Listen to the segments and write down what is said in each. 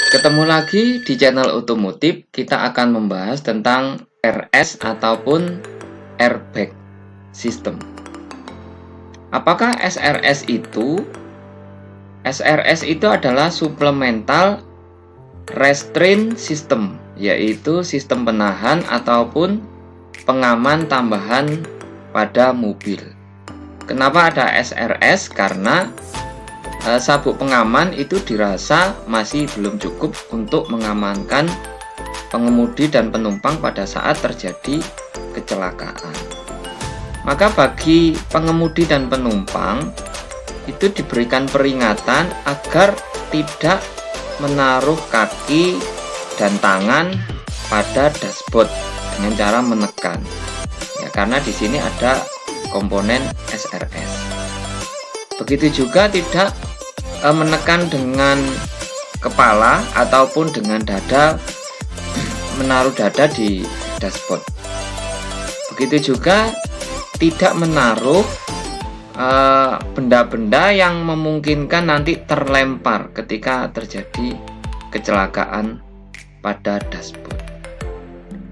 Ketemu lagi di channel otomotif. Kita akan membahas tentang RS ataupun airbag system. Apakah SRS itu? SRS itu adalah supplemental restraint system, yaitu sistem penahan ataupun pengaman tambahan pada mobil. Kenapa ada SRS? Karena sabuk pengaman itu dirasa masih belum cukup untuk mengamankan pengemudi dan penumpang pada saat terjadi kecelakaan. Maka bagi pengemudi dan penumpang itu diberikan peringatan agar tidak menaruh kaki dan tangan pada dashboard dengan cara menekan. Ya, karena di sini ada komponen SRS. Begitu juga tidak menekan dengan kepala ataupun dengan dada, menaruh dada di dashboard. Begitu juga tidak menaruh benda-benda yang memungkinkan nanti terlempar ketika terjadi kecelakaan pada dashboard.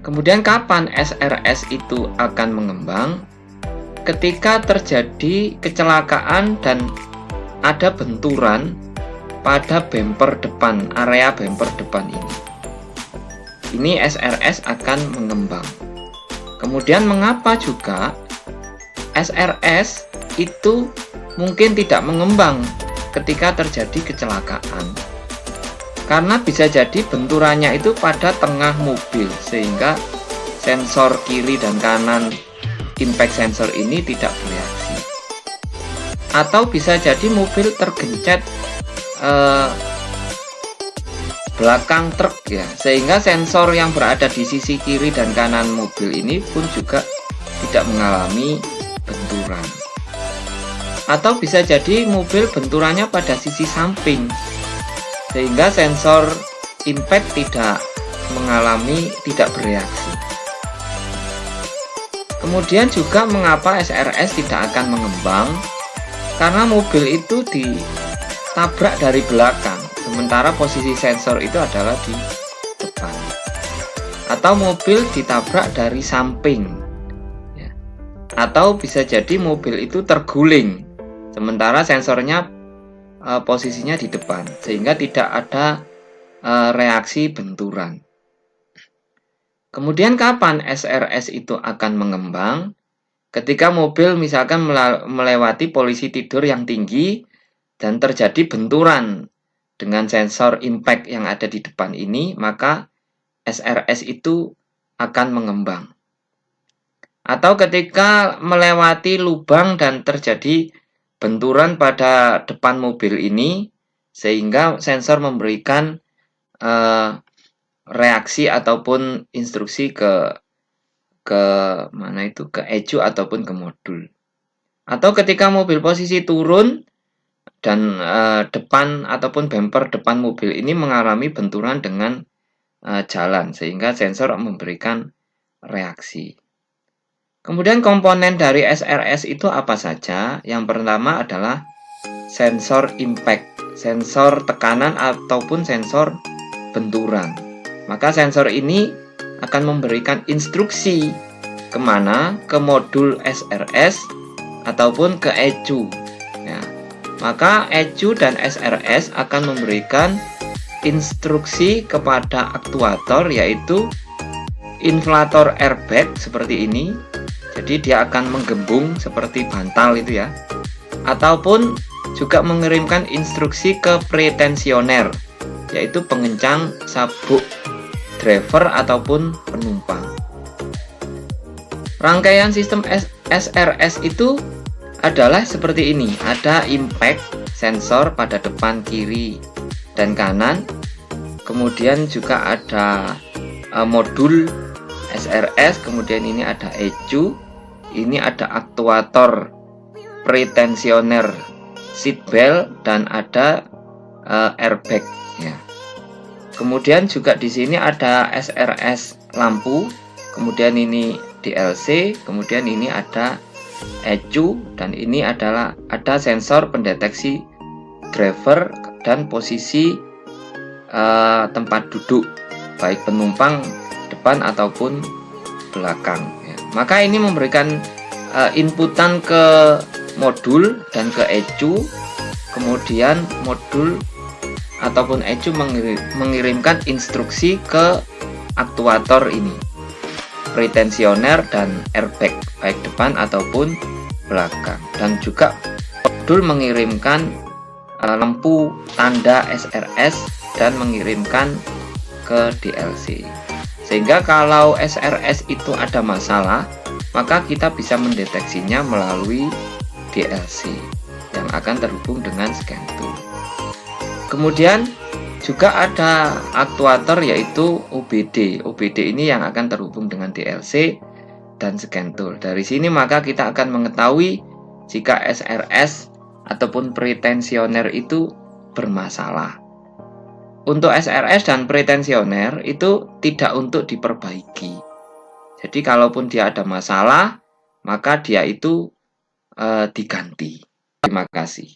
Kemudian kapan SRS itu akan mengembang? Ketika terjadi kecelakaan dan ada benturan pada bumper depan, area bumper depan ini. Ini SRS akan mengembang. Kemudian mengapa juga SRS itu mungkin tidak mengembang ketika terjadi kecelakaan? Karena bisa jadi benturannya itu pada tengah mobil, sehingga sensor kiri dan kanan impact sensor ini tidak bereaksi. Atau bisa jadi mobil tergencet belakang truk ya, sehingga sensor yang berada di sisi kiri dan kanan mobil ini pun juga tidak mengalami benturan. Atau bisa jadi mobil benturannya pada sisi samping, sehingga sensor impact tidak bereaksi. Kemudian juga mengapa SRS tidak akan mengembang? Karena mobil itu ditabrak dari belakang, sementara posisi sensor itu adalah di depan. Atau mobil ditabrak dari samping, ya. Atau bisa jadi mobil itu terguling, sementara sensornya posisinya di depan, sehingga tidak ada reaksi benturan. Kemudian kapan SRS itu akan mengembang? Ketika mobil misalkan melewati polisi tidur yang tinggi dan terjadi benturan dengan sensor impact yang ada di depan ini, maka SRS itu akan mengembang. Atau ketika melewati lubang dan terjadi benturan pada depan mobil ini, sehingga sensor memberikan reaksi ataupun instruksi ke ECU ataupun ke modul. Atau ketika mobil posisi turun dan depan ataupun bumper depan mobil ini mengalami benturan dengan jalan, sehingga sensor memberikan reaksi. Kemudian komponen dari SRS itu apa saja? Yang pertama adalah sensor impact, sensor tekanan ataupun sensor benturan. Maka sensor ini akan memberikan instruksi kemana? Ke modul SRS ataupun ke ECU ya. Maka ECU dan SRS akan memberikan instruksi kepada aktuator, yaitu inflator airbag seperti ini. Jadi dia akan menggembung seperti bantal itu ya. Ataupun juga mengirimkan instruksi ke pretensioner, yaitu pengencang sabuk driver ataupun penumpang. Rangkaian sistem SRS itu adalah seperti ini. Ada impact sensor pada depan, kiri, dan kanan. Kemudian juga ada modul SRS. Kemudian ini ada ECU. Ini ada aktuator pretensioner seatbelt dan ada airbag ya. Kemudian juga di sini ada SRS lampu, kemudian ini DLC, kemudian ini ada ECU, dan ini adalah ada sensor pendeteksi driver dan posisi tempat duduk, baik penumpang depan ataupun belakang ya. Maka ini memberikan inputan ke modul dan ke ECU, kemudian modul ataupun ECU mengirimkan instruksi ke aktuator ini, pretensioner dan airbag baik depan ataupun belakang, dan juga modul mengirimkan lampu tanda SRS dan mengirimkan ke DLC. Sehingga kalau SRS itu ada masalah, maka kita bisa mendeteksinya melalui DLC yang akan terhubung dengan scan tool. Kemudian juga ada aktuator yaitu OBD. OBD ini yang akan terhubung dengan DLC dan scan tool. Dari sini maka kita akan mengetahui jika SRS ataupun pretensioner itu bermasalah. Untuk SRS dan pretensioner itu tidak untuk diperbaiki. Jadi kalaupun dia ada masalah, maka dia itu diganti. Terima kasih.